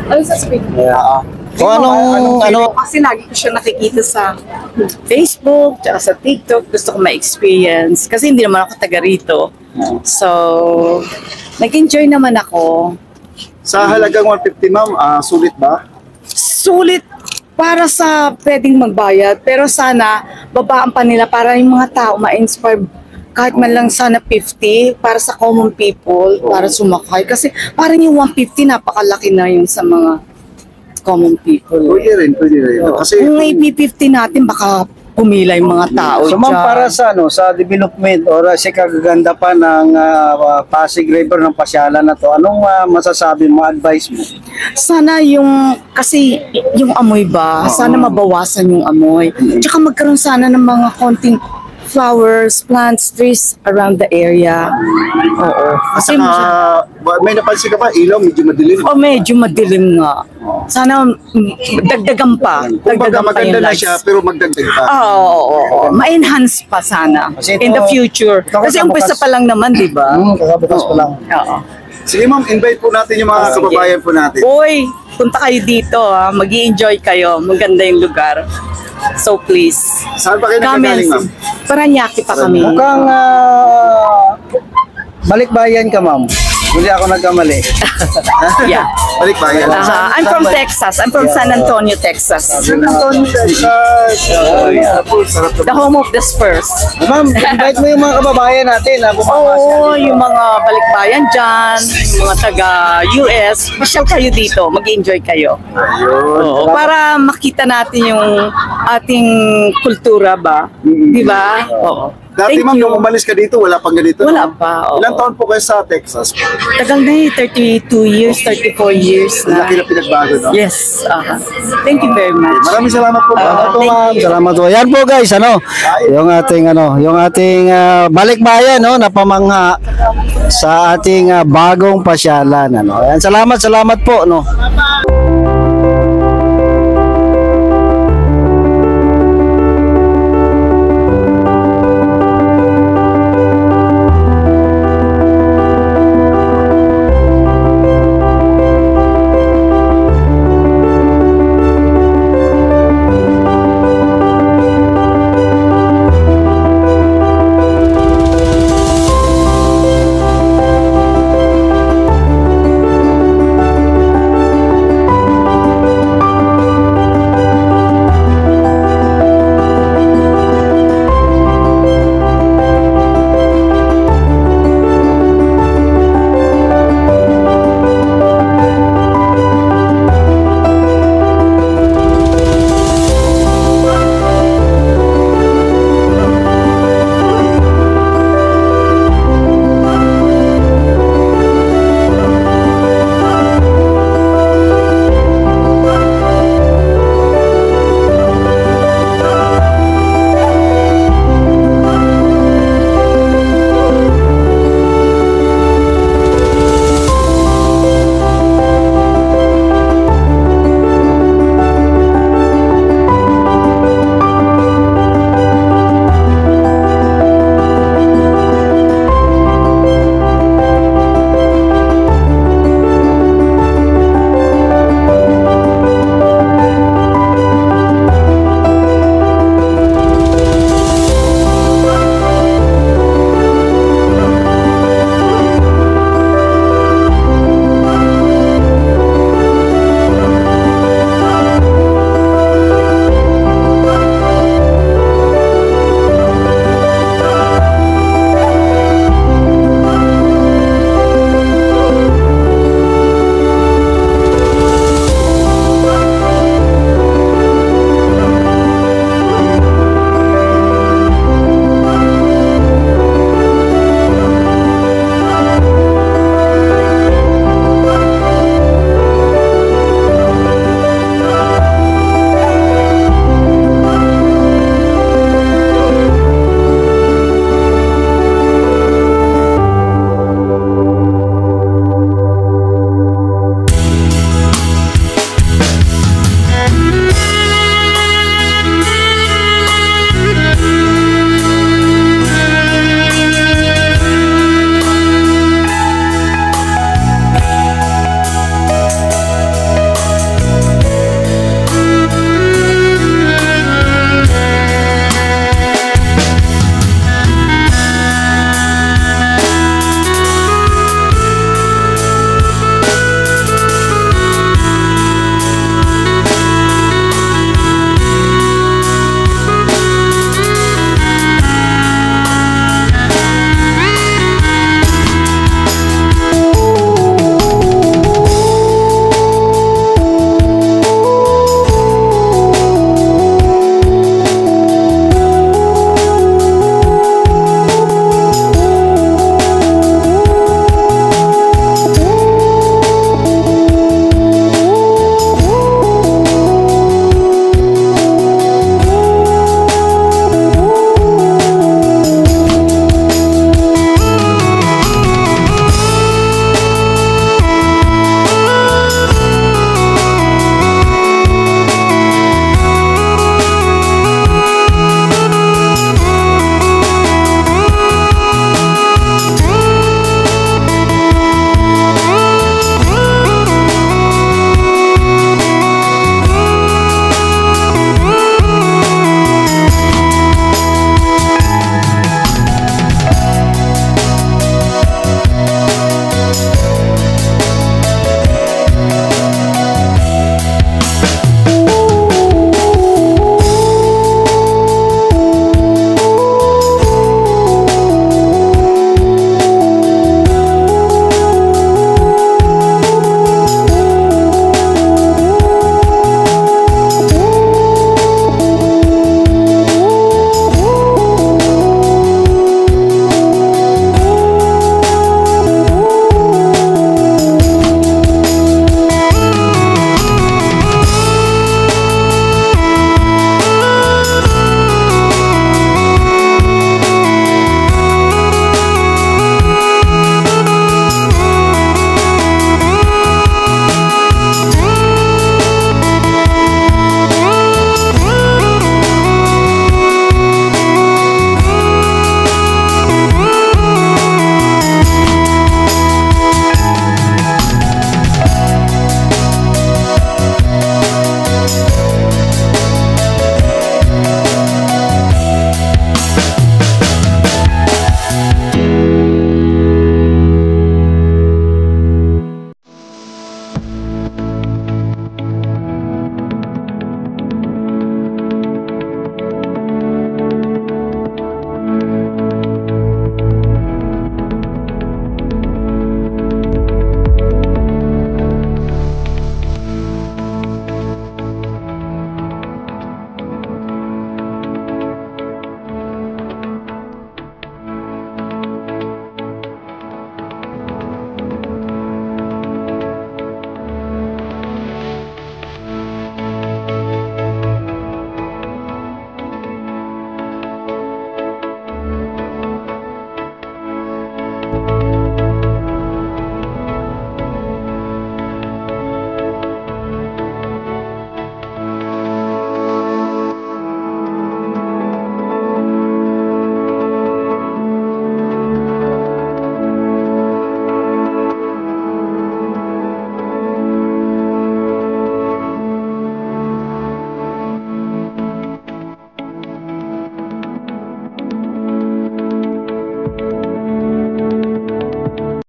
Ano sasabihin mo? Kung ano, Kasi lagi ko siya nakikita sa Facebook, tsaka sa TikTok. Gusto ko ma-experience. Kasi hindi naman ako taga rito. So, nag-enjoy naman ako. Sa halagang 150 ma'am, sulit ba? Sulit para sa pwedeng magbayad. Pero sana, babaan pa nila para yung mga tao ma-inspire. Kahit man lang sana 50 para sa common people, para sumakay. Kasi parang yung 150, napakalaki na yun sa mga common people. Pwede rin. Kasi Kung may 50 natin, baka pumila yung mga tao so ma'am, dyan. para sa sa development or sa kagaganda pa ng Pasig River ng pasyalan na to, anong masasabi mo, advice mo? Sana kasi yung amoy ba, sana mabawasan yung amoy. Tsaka magkaroon sana ng mga konting flowers, plants, trees around the area. Oo. Kasi may napansin ka ba, ilaw medyo madilim? medyo madilim nga. Sana dagdagan pa. Kumbaga Dagdagan pa maganda yung na lights. siya, pero magdagdag pa. Oo. Ma-enhance pa sana Kasi in the future. Kasi umpisa pa lang naman, di ba? Kakabukas pa lang. Oo. Sige ma'am, invite po natin yung mga kababayan po natin. Uy, punta kayo dito ha. Mag-i-enjoy kayo. Maganda yung lugar. So please. Saan pa kayo nagkagaling ma'am? Paranaque pa kami. Mukhang balikbayan ka, ma'am. Hindi ako nagkamali. Yeah. Balik ba yan? I'm from Texas. I'm from San Antonio, Texas. San Antonio, Texas. Sarap The home of the Spurs. Ma'am, invite mo yung mga kababayan natin na bumamas. Oo, yung mga balikbayan dyan, yung mga taga-US, masyal kayo dito, mag-enjoy kayo. Oo, para makita natin yung ating kultura ba? Di ba? Oo. Dati Thank ma'am, you. nung umalis ka dito, wala pang ganito. Wala no? pa, oo. Ilang taon po kayo sa Texas? Tagal na 32 years, 34 years na. Laki na pinagbago, no? Yes. Thank you very much. Maraming salamat po. Salamat po, Thank ma'am. you. Salamat po. Yan po guys, yung ating balikbayan na pamangha sa ating bagong pasyalan, Yan, salamat po,